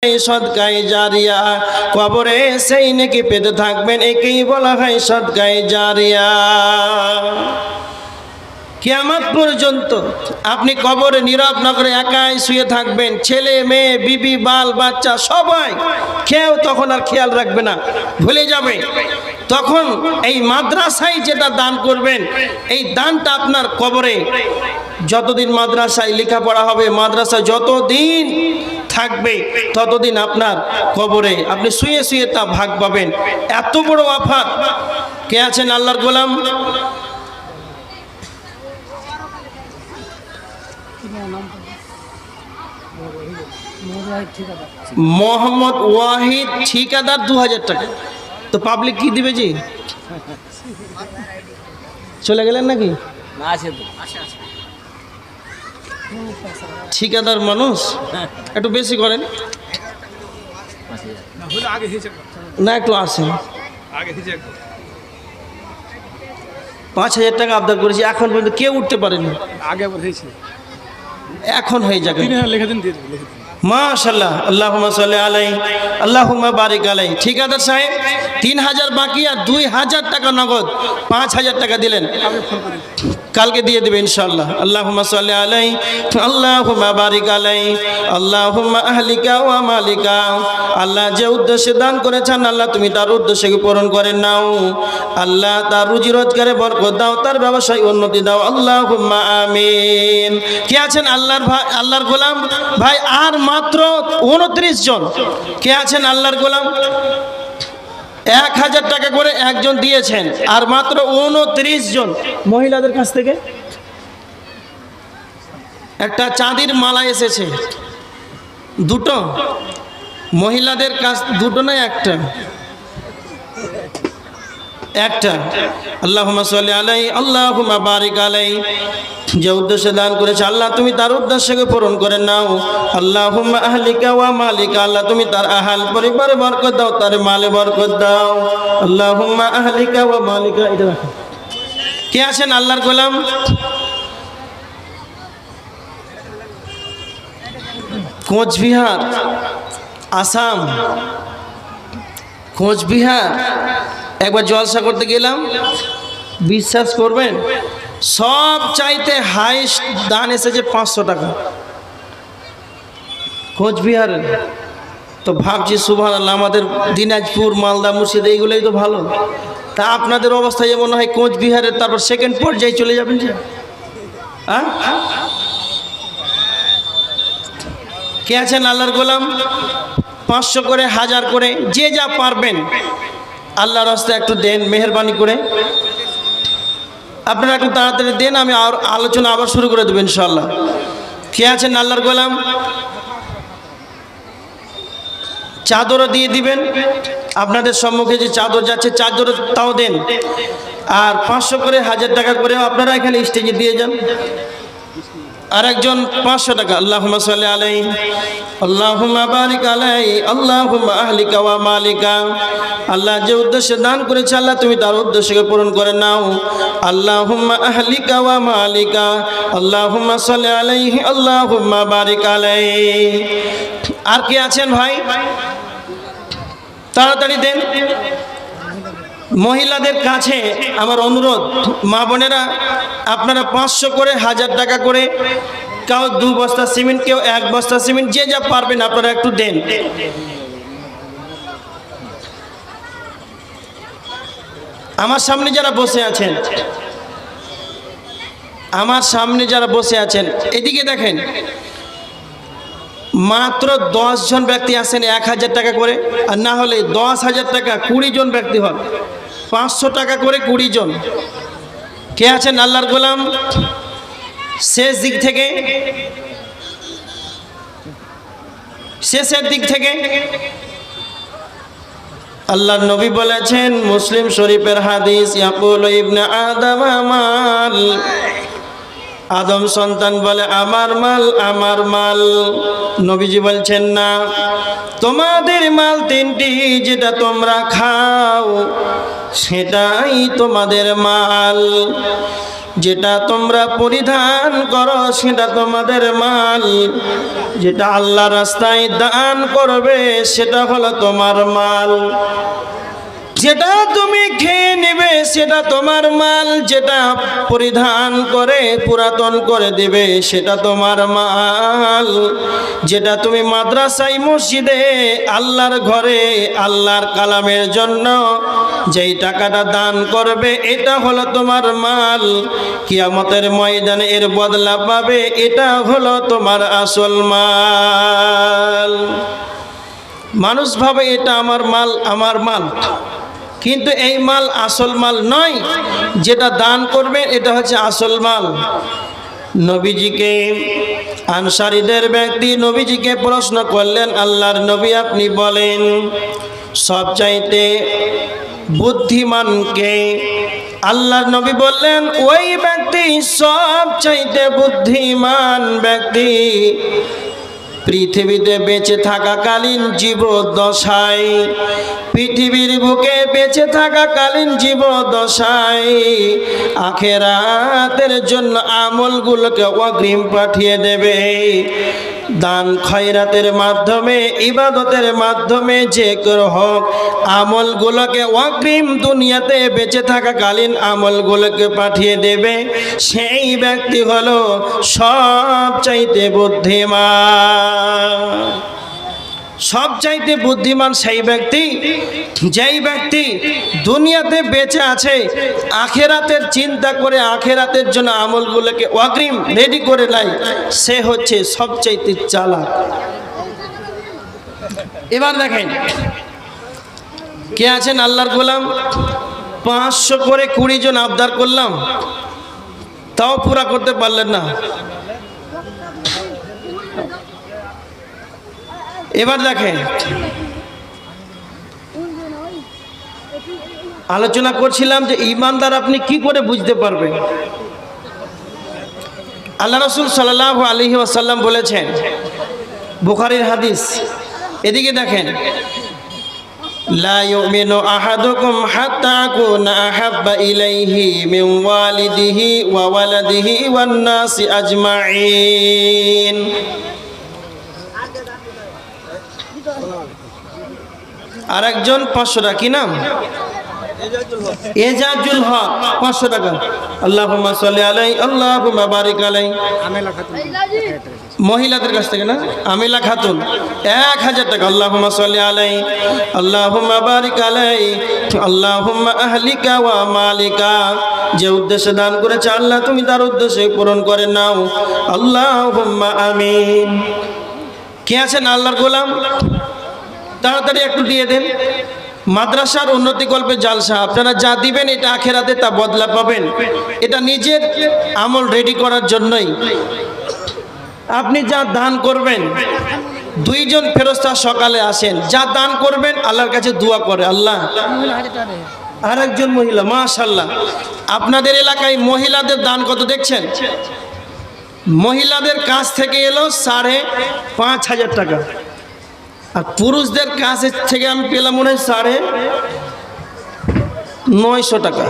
এই সদকায়ে জারিয়া, কবরে সেই নেকি পেতে থাকবেন, একেই বলা হয় সদকায়ে জারিয়া। কিয়ামত পর্যন্ত আপনি কবরে নীরব না করে একাই শুয়ে থাকবেন, ছেলে মেয়ে বিবি বাল বাচ্চা সবাই, কেউ তখন আর খেয়াল রাখবে না, ভুলে যাবে। তখন এই মাদ্রাসায় যেটা দান করবেন, এই দানটা আপনার কবরে, যতদিন মাদ্রাসায় লেখাপড়া হবে, মাদ্রাসা যতদিন থাকবে ততদিন আপনার কবরে আপনি শুয়ে শুয়ে তা ভাগ পাবেন। এত বড় অফার। কে আছেন আল্লাহর গোলাম? মোহাম্মদ ওয়াহিদ ঠিকাদার, 2000 টাকা। তো পাবলিক কি দিবে জি? চলে গেলেন নাকি? ঠিকাদার মানুষ, একটু বেশি করেন না, একটু আসেন। 5000 টাকা আবদার করেছি, এখন পর্যন্ত কেউ উঠতে পারেনি। এখন হয়ে যাবে মাশাআল্লাহ। আল্লাহুম্মা সাল্লি আলাইহি, আল্লাহুম্মা বারিক আলাইহি। ঠিকাদার সাহেব 3000 বাকি আর 2000 টাকা নগদ, 5000 টাকা দিলেন, কালকে দিয়ে দেবে ইনশাআল্লাহ। আল্লাহুম্মা সাল্লি আলাইহি, আল্লাহুম্মা বারিক আলাইহি, আল্লাহুম্মা আহলিকা ওয়া মালিকা। আল্লাহ যে উদ্দেশ্যে দান করেছেন, আল্লাহ তুমি তার উদ্দেশ্যকে পূরণ করে নাও। আল্লাহ তার রুজি রোজগারে বরকত দাও, তার ব্যবসায় উন্নতি দাও, আল্লাহুম্মা আমিন। কে আছেন আল্লাহর ভাই, আল্লাহর গোলাম ভাই? আর মাত্র 29 জন। কে আছেন আল্লাহর গোলাম? 1000 টাকা করে একজন দিয়েছেন, আর মাত্র 29 জন। মহিলাদের কাছ থেকে একটা চাঁদির মালা এসেছে, দুটো। মহিলাদের কাছ দুটো না একটা? একটা। আল্লাহুম্মা সাল্লি আলাইহি, আল্লাহুম্মা বারিক আলাইহি। যে উদ্দেশ্যে দান করেছে, আল্লাহ তুমি তার উদ্দেশ্যকে পূরণ করে নাও। আল্লাহুম্মা আহলিকা ওয়া মালিকা। আল্লাহ তুমি তার আহাল পরিবারে বরকত দাও, তার মালে বরকত দাও। আল্লাহুম্মা আহলিকা ওয়া মালিকা। এটা রাখো। কে আছেন আল্লাহর গোলাম? কোচবিহার, আসাম, কোচবিহার। একবার জলসা করতে গেলাম, বিশ্বাস করবেন, সব চাইতে হাইস্ট দান এসেছে 500 টাকা কোচবিহারে। তো ভাবছি সুবহানাল্লাহ, আমাদের দিনাজপুর, মালদা, মুর্শিদ এইগুলোই তো ভালো। তা আপনাদের অবস্থা যেমন হয় কোচবিহারের, তারপর সেকেন্ড পর্যায়ে চলে যাবেন যে। কে আছেন আল্লাহর গোলাম? 500 করে, 1000 করে, যে যা পারবেন আল্লাহর রাস্তায় একটু দেন মেহেরবানি করে। আপনারা একটু তাড়াতাড়ি দেন, আমি আর আলোচনা আবার শুরু করে দেবো ইনশাআল্লাহ। কে আছেন আল্লাহর গোলাম? চাদরও দিয়ে দিবেন, আপনাদের সম্মুখে যে চাদর যাচ্ছে চাদর তাও দেন। আর 500 করে, 1000 টাকা করে আপনারা এখানে স্টেজে দিয়ে যান। আর একজন 500 টাকা। আল্লাহুম্মা সাল্লি আলাইহি, আল্লাহুম্মা বারিক আলাইহি, আল্লাহুম্মা আহলিকা ওয়া মালিকা। আল্লাহ যে উদ্দেশ্যে দান করেছে, আল্লাহ তুমি তার উদ্দেশ্যকে পূরণ করে নাও। আল্লাহুম্মা আহলিকা ওয়া মালিকা, আল্লাহুম্মা সাল্লি আলাইহি, আল্লাহুম্মা বারিক আলাইহি। আর কে আছেন ভাই? তাড়াতাড়ি দেন। মহিলাদের কাছে আমার অনুরোধ, মা বোনেরা, আপনারা 500 করে, 1000 টাকা করে, কেউ 2 বস্তা সিমেন্ট, কেউ 1 বস্তা সিমেন্ট, যে যা পারবেন আপনারা একটু দেন। আমার সামনে যারা বসে আছেন, আমার সামনে যারা বসে আছেন, এদিকে দেখেন, মাত্র 10 জন ব্যক্তি আসেন 1000 টাকা করে, আর না হলে 10,000 টাকা 20 জন ব্যক্তি হন, 500 টাকা করে 20 জন। কে আছেন আল্লাহর গোলাম? শেষ দিক থেকে, শেষের দিক থেকে। আল্লাহর নবী বলেছেন, মুসলিম শরীফের হাদিস, ইয়াকুলু ইবনে আদম আমাল। আদম সন্তান বলে, আমার মাল, আমার মাল। নবীজি বলছেন, না, তোমাদের মাল 3টি, যেটা তোমরা খাও সেটাই তোমাদের মাল। যেটা তোমরা পরিধান করো সেটা তোমাদের মাল, যেটা আল্লাহ রাস্তায় দান করবে সেটা হলো তোমার মাল, যেটা তুমি খেয়ে নেবে সেটা তোমার মাল, যেটা পরিধান করে পুরাতন করে দিবে সেটা তোমার মাল, যেটা তুমি মাদ্রাসায় মসজিদে আল্লাহর ঘরে আল্লাহর কালামের জন্য যেই টাকাটা দান করবে এটা হলো তোমার মাল, কিয়ামতের ময়দানে এর বদলা পাবে, এটা হলো তোমার আসল মাল। মানুষ ভাবে এটা আমার মাল, আমার মাল, কিন্তু এই মাল আসল মাল নয়, যেটা দান করবে এটা হচ্ছে আসল মাল। নবীজিকে আনসারীদের ব্যক্তি নবীজিকে প্রশ্ন করলেন, আল্লাহর নবী আপনি বলেন সবচাইতে বুদ্ধিমানকে? আল্লাহর নবী বললেন ওই ব্যক্তি সবচাইতে বুদ্ধিমান ব্যক্তি পৃথিবীতে বেঁচে থাকাকালীন জীবদ্দশায়, পৃথিবীর বুকে বেঁচে থাকাকালীন জীবদ্দশায় আখেরাতের জন্য আমলগুলোকে অগ্রিম পাঠিয়ে দেবে। দান খয়রাতের মাধ্যমে, ইবাদতের মাধ্যমে যে করে হোক আমলগুলোকে অগ্রিম দুনিয়াতে বেঁচে থাকাকালীন আমলগুলোকে পাঠিয়ে দেবে। সেই ব্যক্তি হলো সবচাইতে বুদ্ধিমান। সবচাইতে বুদ্ধিমান সেই ব্যক্তি যেই ব্যক্তি দুনিয়াতে বেঁচে আছে আখেরাতের চিন্তা করে আখেরাতের জন্য আমলগুলোকে অগ্রিম রেডি করে নেয়, সে হচ্ছে সবচাইতে চালাক। এবার দেখেন কে আছেন আল্লাহর গোলাম, 500 করে 20 জন আবদার করলাম, তাও পুরা করতে পারলেন না। এবার দেখেন আলোচনা করছিলাম যে ইমানদার আপনি কি করে বুঝতে পারবেন। আল্লাহ রাসূল সাল্লাল্লাহু আলাইহি ওয়াসাল্লাম বলেছেন, বুখারীর হাদিস, এদিকে দেখেন, লা ইউমিনু আহাদুকুম হাত্তা আকুনা আহাব্বা ইলাইহি মিন ওয়ালিদিহি ওয়া ওয়ালাদিহি ওয়ান নাসি আজমাইন। আর একজন 500 টাকা, কি নাম? এজাজুল হক, 500 টাকা। আল্লাহুম্মা সাল্লি আলাইহি আল্লাহুম্মা বারিক আলাইহি। মহিলাদের কাছ থেকে না, আমিলা খাতুন, 1000 টাকা। আল্লাহুম্মা সাল্লি আলাইহি আল্লাহুম্মা বারিক আলাইহি আল্লাহুম্মা আহলিকা ওয়া মালিকা। যে উদ্দেশ্যে দান করেছে আল্লাহ তুমি তার উদ্দেশ্য পূরণ করে নাও, আল্লাহুম্মা আমিন। কে আছেন আল্লাহর গোলাম? তাড়াতাড়ি একটু দিয়ে দেন। মাদ্রাসার উন্নতি কল্পে জালসা, আপনারা যা দিবেন এটা আখেরাতে তা বদলা পাবেন। এটা নিজের আমল রেডি করার জন্যই। আপনি যা দান করবেন, 2 জন ফেরেশতা সকালে আসেন, যা দান করবেন আল্লাহর কাছে দোয়া করে, আল্লাহ। আর একজন মহিলা, মাশাআল্লাহ, আপনাদের এলাকায় মহিলাদের দান কত দেখছেন? মহিলাদের কাছ থেকে এলো 5,500 টাকা, আর পুরুষদের কাছ থেকে আমি পেলাম মনে হয় 950 টাকা।